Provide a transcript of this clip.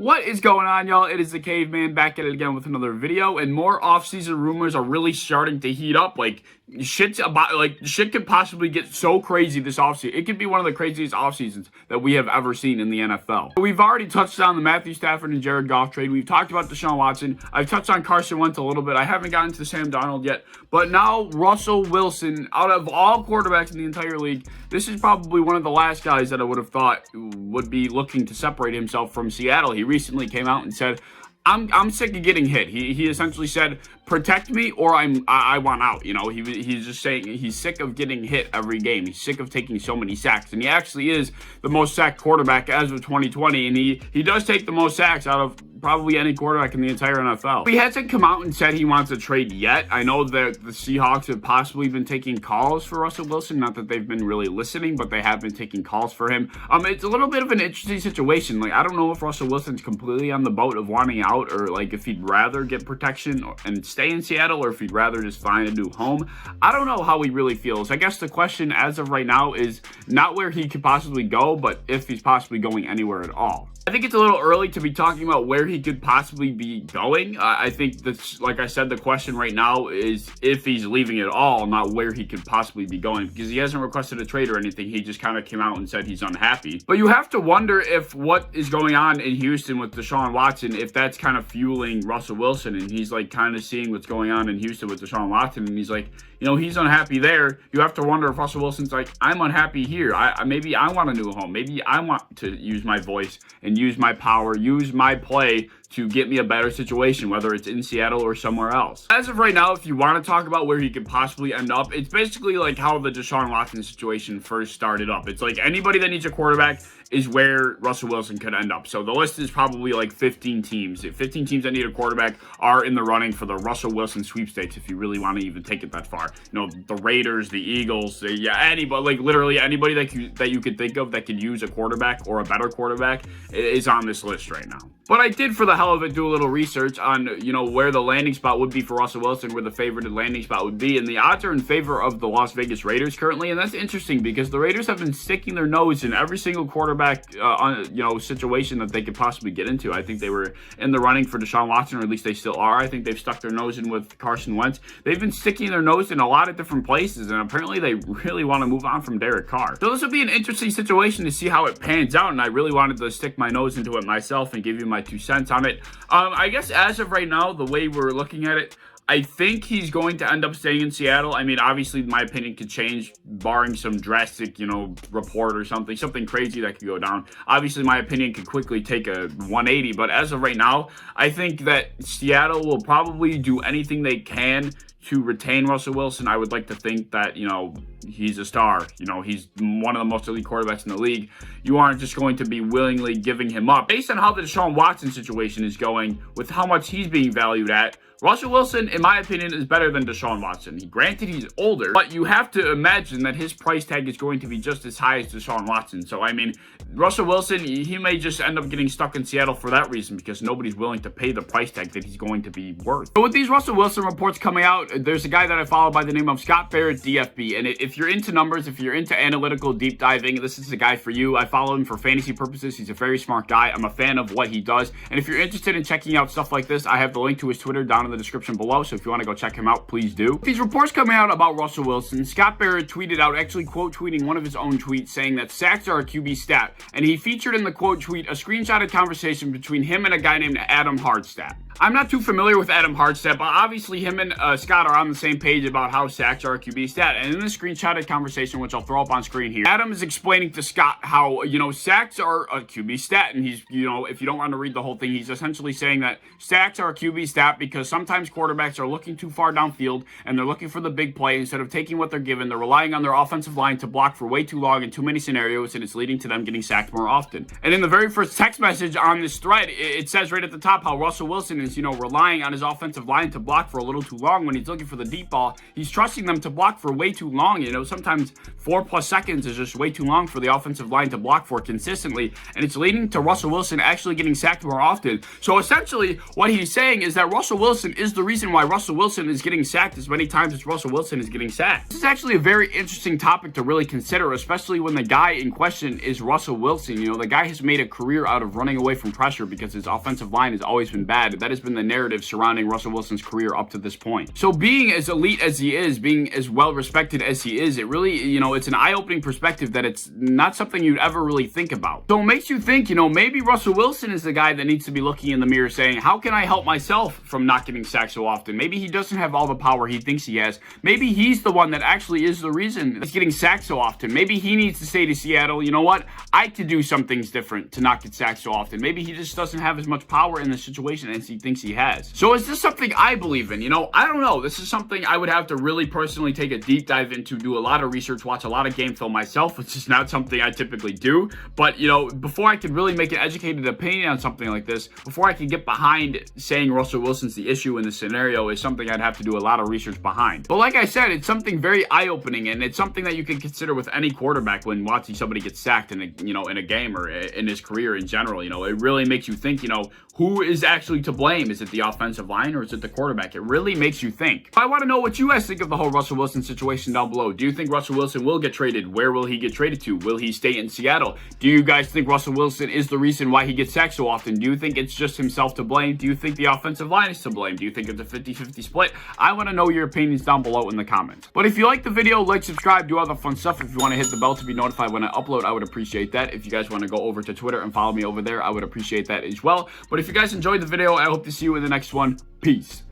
What is going on, y'all? It is the Caveman back at it again with another video, and more offseason rumors are really starting to heat up. Shit could possibly get so crazy this offseason. It could be one of the craziest offseasons that we have ever seen in the NFL. We've already touched on the Matthew Stafford and Jared Goff trade. We've talked about Deshaun Watson. I've touched on Carson Wentz a little bit. I haven't gotten to Sam Darnold yet, but now Russell Wilson, out of all quarterbacks in the entire league, this is probably one of the last guys that I would have thought would be looking to separate himself from Seattle. He recently came out and said, I'm sick of getting hit. He essentially said, protect me or I want out. You know, he's just saying he's sick of getting hit every game. He's sick of taking so many sacks. And he actually is the most sacked quarterback as of 2020. And he does take the most sacks out of probably any quarterback in the entire NFL. He hasn't come out and said he wants a trade yet. I know that the Seahawks have possibly been taking calls for Russell Wilson. Not that they've been really listening, but they have been taking calls for him. It's a little bit of an interesting situation. Like, I don't know if Russell Wilson's completely on the boat of wanting out, or like if he'd rather get protection and stay in Seattle, or if he'd rather just find a new home. I don't know how he really feels. I guess the question as of right now is not where he could possibly go, but if he's possibly going anywhere at all. I think it's a little early to be talking about where he could possibly be going. I think that's, like I said, the question right now is if he's leaving at all, not where he could possibly be going, because he hasn't requested a trade or anything. He just kind of came out and said he's unhappy. But you have to wonder if what is going on in Houston with Deshaun Watson, if that's kind of fueling Russell Wilson, and he's like kind of seeing what's going on in Houston with Deshaun Watson, and he's like, you know, he's unhappy there. You have to wonder if Russell Wilson's like, I'm unhappy here. Maybe I want a new home. Maybe I want to use my voice and use my power, use my play to get me a better situation, whether it's in Seattle or somewhere else. As of right now, if you want to talk about where he could possibly end up, it's basically like how the Deshaun Watson situation first started up. It's like anybody that needs a quarterback is where Russell Wilson could end up. So the list is probably like 15 teams. 15 teams that need a quarterback are in the running for the Russell Wilson sweepstakes, if you really want to even take it that far. You know, the Raiders, the Eagles, anybody, like literally anybody that you could think of that could use a quarterback or a better quarterback is on this list right now. But I did, for the hell of it, do a little research on, you know, where the landing spot would be for Russell Wilson, where the favored landing spot would be, and the odds are in favor of the Las Vegas Raiders currently, and that's interesting because the Raiders have been sticking their nose in every single quarterback, situation that they could possibly get into. I think they were in the running for Deshaun Watson, or at least they still are. I think they've stuck their nose in with Carson Wentz. They've been sticking their nose in a lot of different places, and apparently they really want to move on from Derek Carr. So this will be an interesting situation to see how it pans out, and I really wanted to stick my nose into it myself and give you my 2 cents on it. I guess as of right now, the way we're looking at it, I think he's going to end up staying in Seattle. I mean, obviously, my opinion could change, barring some drastic, report or something crazy that could go down. Obviously, my opinion could quickly take a 180, but as of right now, I think that Seattle will probably do anything they can to retain Russell Wilson. I would like to think that, he's a star. He's one of the most elite quarterbacks in the league. You aren't just going to be willingly giving him up. Based on how the Deshaun Watson situation is going, with how much he's being valued at, Russell Wilson, in my opinion, is better than Deshaun Watson. Granted, he's older, but you have to imagine that his price tag is going to be just as high as Deshaun Watson. So, I mean, Russell Wilson, he may just end up getting stuck in Seattle for that reason, because nobody's willing to pay the price tag that he's going to be worth. So with these Russell Wilson reports coming out, there's a guy that I follow by the name of Scott Barrett DFB. And if you're into numbers, if you're into analytical deep diving, this is the guy for you. I follow him for fantasy purposes. He's a very smart guy. I'm a fan of what he does. And if you're interested in checking out stuff like this, I have the link to his Twitter down in the description below, so if you want to go check him out, please do. These reports coming out about Russell Wilson, Scott Barrett tweeted out, actually quote tweeting one of his own tweets, saying that sacks are a QB stat, and he featured in the quote tweet a screenshotted conversation between him and a guy named Adam Hardstadt. I'm not too familiar with Adam Hardstadt, but obviously him and Scott are on the same page about how sacks are a QB stat. And in this screenshotted conversation, which I'll throw up on screen here, Adam is explaining to Scott how, sacks are a QB stat. And he's, if you don't want to read the whole thing, he's essentially saying that sacks are a QB stat because sometimes quarterbacks are looking too far downfield and they're looking for the big play. Instead of taking what they're given, they're relying on their offensive line to block for way too long in too many scenarios, and it's leading to them getting sacked more often. And in the very first text message on this thread, it says right at the top how Russell Wilson is, relying on his offensive line to block for a little too long when he's looking for the deep ball. He's trusting them to block for way too long, sometimes 4+ seconds is just way too long for the offensive line to block for consistently, and it's leading to Russell Wilson actually getting sacked more often. So essentially, what he's saying is that Russell Wilson is the reason why Russell Wilson is getting sacked as many times as Russell Wilson is getting sacked. This is actually a very interesting topic to really consider, especially when the guy in question is Russell Wilson. You know, the guy has made a career out of running away from pressure because his offensive line has always been bad. That has been the narrative surrounding Russell Wilson's career up to this point. So being as elite as he is, being as well respected as he is, it really, you know, it's an eye-opening perspective that it's not something you'd ever really think about. So it makes you think, you know, maybe Russell Wilson is the guy that needs to be looking in the mirror saying, how can I help myself from not getting sacked so often? Maybe he doesn't have all the power he thinks he has. Maybe he's the one that actually is the reason he's getting sacked so often. Maybe he needs to say to Seattle, you know what? I could do some things different to not get sacked so often. Maybe he just doesn't have as much power in the situation as he thinks he has. So is this something I believe in? You know, I don't know. This is something I would have to really personally take a deep dive into, do a lot of research, watch a lot of game film myself, which is not something I typically do. But, you know, before I could really make an educated opinion on something like this, before I could get behind saying Russell Wilson's the issue in the scenario, is something I'd have to do a lot of research behind. But like I said, it's something very eye-opening, and it's something that you can consider with any quarterback when watching somebody get sacked in a, you know, in a game or in his career in general. You know, it really makes you think, you know, who is actually to blame? Is it the offensive line or is it the quarterback? It really makes you think. I want to know what you guys think of the whole Russell Wilson situation down below. Do you think Russell Wilson will get traded? Where will he get traded to? Will he stay in Seattle? Do you guys think Russell Wilson is the reason why he gets sacked so often? Do you think it's just himself to blame? Do you think the offensive line is to blame? Do you think it's a 50-50 split? I want to know your opinions down below in the comments. But if you like the video, like, subscribe, do all the fun stuff. If you want to hit the bell to be notified when I upload, I would appreciate that. If you guys want to go over to Twitter and follow me over there, I would appreciate that as well. But if you guys enjoyed the video, I hope to see you in the next one. Peace.